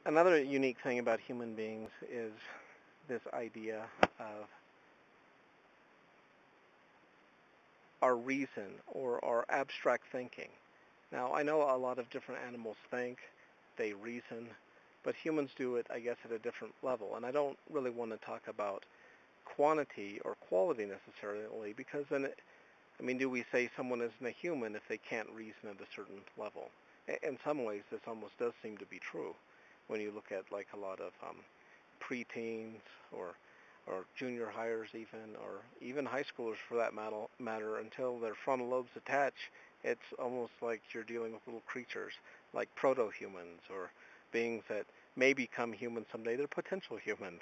Another unique thing about human beings is this idea of our reason or our abstract thinking. Now, I know a lot of different animals think, they reason, but humans do it, I guess, at a different level. And I don't really want to talk about quantity or quality necessarily, because then, do we say someone isn't a human if they can't reason at a certain level? In some ways, this almost does seem to be true when you look at like a lot of preteens or junior hires even, or even high schoolers for that matter, until their frontal lobes attach, it's almost like you're dealing with little creatures, like proto-humans, or beings that may become humans someday. They're potential humans,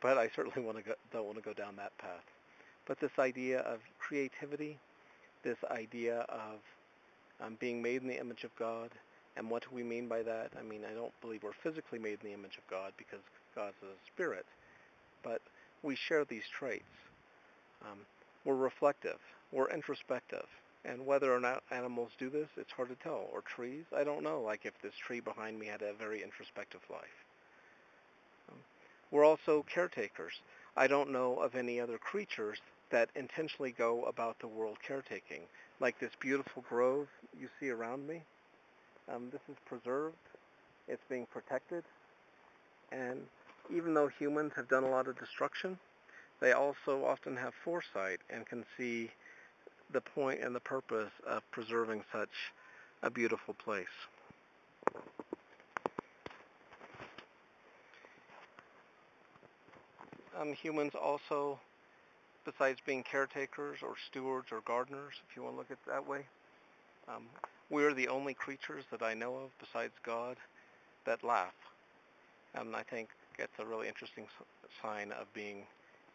but I certainly don't want to go down that path. But this idea of creativity, this idea of being made in the image of God, and what do we mean by that? I don't believe we're physically made in the image of God because God's a spirit, but we share these traits. Um, we're reflective, we're introspective, and whether or not animals do this, it's hard to tell. Or trees, I don't know, like if this tree behind me had a very introspective life. Um, we're also caretakers. I don't know of any other creatures that intentionally go about the world caretaking. Like this beautiful grove you see around me, this is preserved, it's being protected, and even though humans have done a lot of destruction, they also often have foresight and can see the point and the purpose of preserving such a beautiful place. Humans also, besides being caretakers or stewards or gardeners, if you want to look at it that way, um, we're the only creatures that I know of besides God that laugh. And I think it's a really interesting sign of being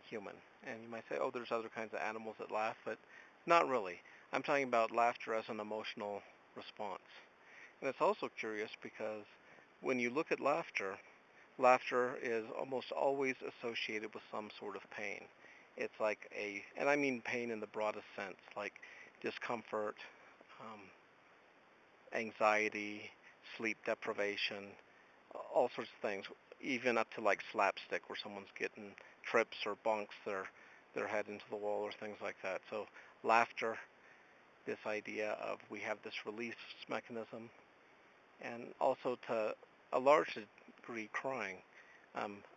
human. And you might say, oh, there's other kinds of animals that laugh, but not really. I'm talking about laughter as an emotional response. And it's also curious because when you look at laughter, laughter is almost always associated with some sort of pain. It's like and I mean pain in the broadest sense, like discomfort, um, anxiety, sleep deprivation, all sorts of things, even up to like slapstick where someone's getting trips or bonks their head into the wall or things like that. So laughter, this idea of we have this release mechanism, and also to a large degree crying,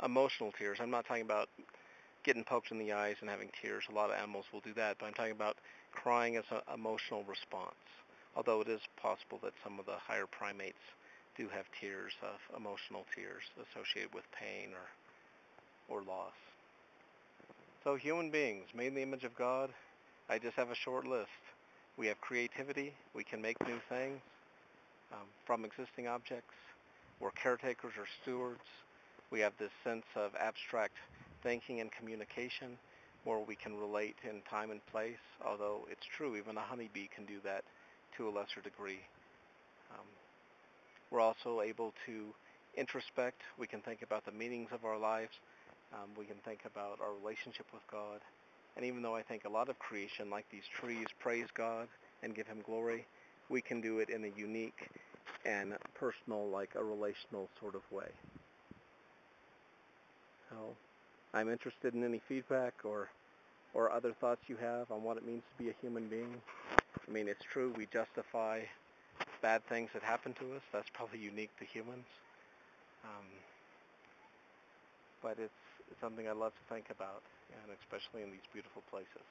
emotional tears. I'm not talking about getting poked in the eyes and having tears. A lot of animals will do that, but I'm talking about crying as an emotional response. Although it is possible that some of the higher primates do have tears of emotional tears associated with pain or loss. So human beings, made in the image of God, I just have a short list. We have creativity. We can make new things from existing objects. We're caretakers or stewards. We have this sense of abstract thinking and communication where we can relate in time and place, although it's true, even a honeybee can do that to a lesser degree. Um, we're also able to introspect. We can think about the meanings of our lives. We can think about our relationship with God. And even though I think a lot of creation, like these trees, praise God and give him glory, we can do it in a unique and personal, like a relational sort of way. So I'm interested in any feedback or other thoughts you have on what it means to be a human being. It's true, we justify bad things that happen to us. That's probably unique to humans. Um, but it's something I love to think about, and especially in these beautiful places.